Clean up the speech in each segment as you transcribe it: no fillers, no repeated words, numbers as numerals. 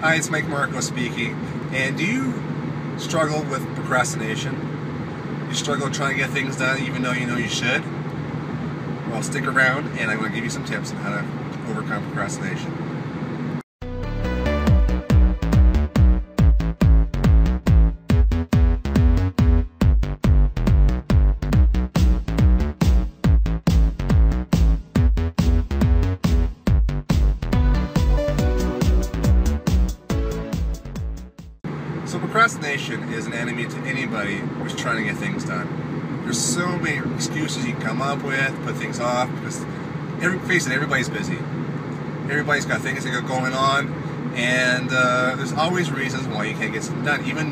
Hi, it's r.mike.marko speaking. And do you struggle with procrastination? You struggle trying to get things done even though you know you should? Well, stick around and I'm going to give you some tips on how to overcome procrastination. So procrastination is an enemy to anybody who's trying to get things done. There's so many excuses you can come up with, put things off, because face it, everybody's busy. Everybody's got things they got going on, and there's always reasons why you can't get something done, even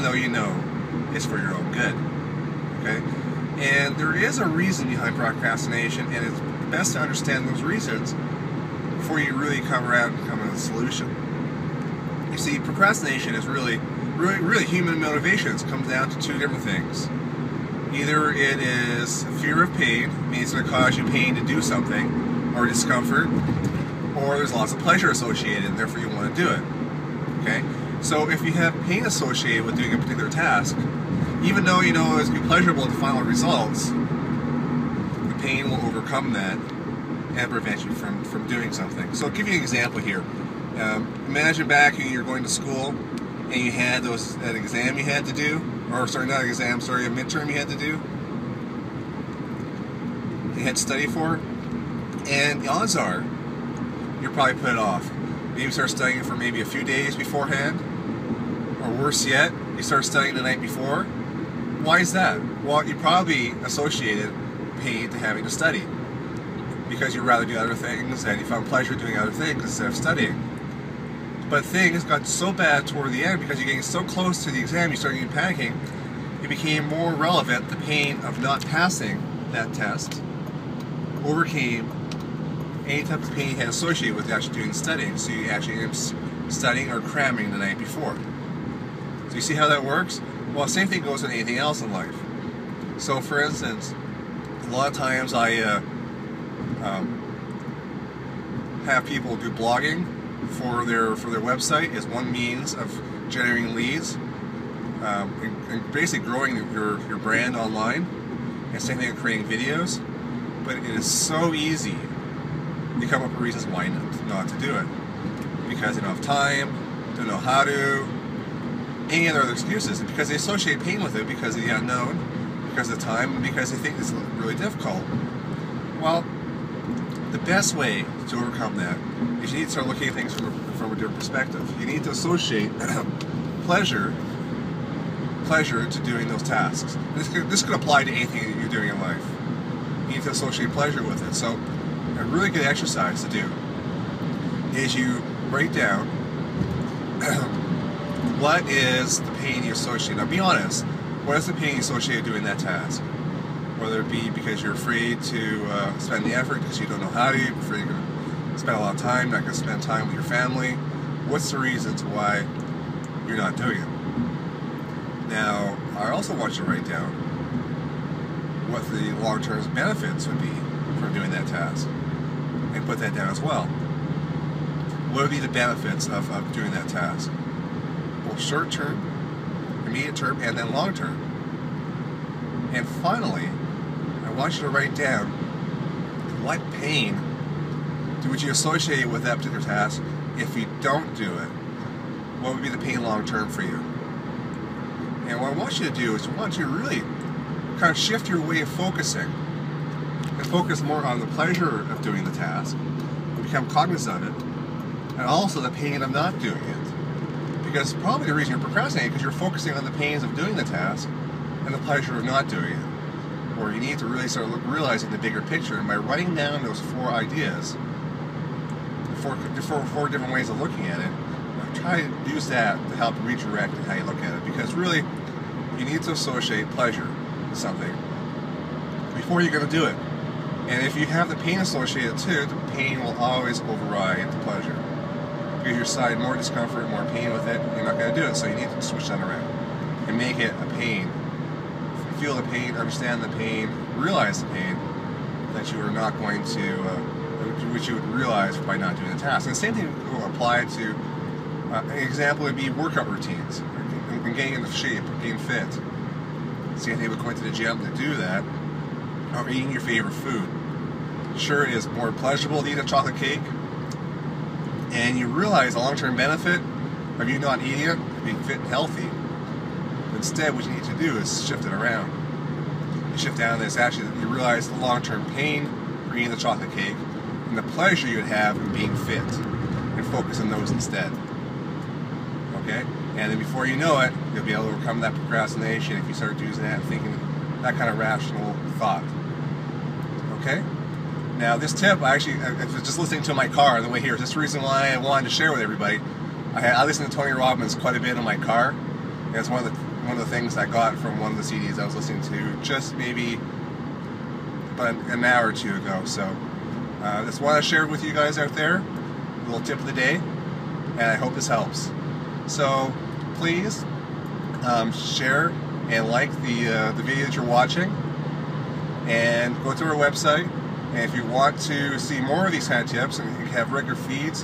though you know it's for your own good. Okay? And there is a reason behind procrastination, and it's best to understand those reasons before you really come around and come to a solution. You see, procrastination is really human motivations. It comes down to two different things. Either it is fear of pain, meaning it's going to cause you pain to do something, or discomfort, or there's lots of pleasure associated, and therefore you want to do it. Okay? So if you have pain associated with doing a particular task, even though you know it's going to be pleasurable at the final results, the pain will overcome that and prevent you from doing something. So I'll give you an example here. Imagine back when you're going to school and you had that exam you had to do, or sorry, not an exam, sorry, a midterm you had to do, you had to study for, and the odds are you'll probably put it off. Maybe start studying for maybe a few days beforehand, or worse yet, you start studying the night before. Why is that? Well, you probably associated pain to having to study because you'd rather do other things and you found pleasure doing other things instead of studying. But things got so bad toward the end because you're getting so close to the exam, you started panicking. It became more relevant. The pain of not passing that test overcame any type of pain you had associated with actually doing studying. So you actually ended up studying or cramming the night before. So you see how that works? Well, same thing goes with anything else in life. So for instance, a lot of times I have people do blogging for their website as one means of generating leads and basically growing your brand online, and same thing with creating videos. But it is so easy to come up with reasons why not to do it, because they don't have time, don't know how to, any other excuses, because they associate pain with it because of the unknown, because of the time, and because they think it's really difficult. Well, the best way to overcome that is you need to start looking at things from a different perspective. You need to associate pleasure to doing those tasks. This could apply to anything that you're doing in life. You need to associate pleasure with it. So a really good exercise to do is you write down what is the pain you associate. Now be honest, what is the pain you associate doing that task? Whether it be because you're afraid to spend the effort because you don't know how to, you're afraid you're going to spend a lot of time, not going to spend time with your family. What's the reasons why you're not doing it? Now, I also want you to write down what the long-term benefits would be from doing that task, and put that down as well. What would be the benefits of doing that task? Well, short-term, immediate-term, and then long-term. And finally, I want you to write down what pain would you associate with that particular task if you don't do it. What would be the pain long term for you? And what I want you to do is I want you to really kind of shift your way of focusing and focus more on the pleasure of doing the task, and become cognizant of it, and also the pain of not doing it. Because probably the reason you're procrastinating is because you're focusing on the pains of doing the task and the pleasure of not doing it. Or you need to really start realizing the bigger picture, and by writing down those four ideas, four different ways of looking at it, try to use that to help redirect how you look at it. Because really, you need to associate pleasure with something before you're going to do it. And if you have the pain associated too, the pain will always override the pleasure. Because you're citing more discomfort, more pain with it, you're not going to do it. So you need to switch that around and make it a pain. Feel the pain, understand the pain, realize the pain that you are not going to, which you would realize by not doing the task. And the same thing will apply to An example would be workout routines, and getting into shape, or getting fit. Same thing with going to the gym to do that, or eating your favorite food. Sure, it is more pleasurable to eat a chocolate cake, and you realize the long-term benefit of you not eating it, being fit and healthy. Instead, what you need to do is shift it around. You shift down this, actually, you realize the long-term pain for eating the chocolate cake, and the pleasure you would have in being fit, and focus on those instead. Okay? And then before you know it, you'll be able to overcome that procrastination if you start using that and thinking that kind of rational thought. Okay? Now, this tip, I was just listening to in my car on the way here. This is the reason why I wanted to share with everybody. I listen to Tony Robbins quite a bit in my car, and it's one of the things I got from one of the CDs I was listening to just maybe about an hour or two ago. So, just want to share with you guys out there, a little tip of the day, and I hope this helps. So, please share and like the video that you're watching, and go to our website. And if you want to see more of these kind of tips and you have regular feeds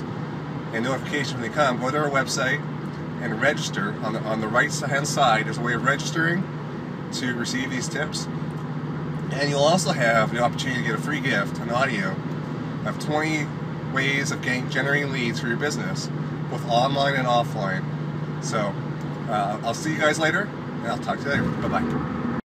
and notifications when they come, go to our website and register. On the right hand side, there's a way of registering to receive these tips. And you'll also have the opportunity to get a free gift, an audio, of 20 ways of generating leads for your business, both online and offline. So, I'll see you guys later, and I'll talk to you later. Bye-bye.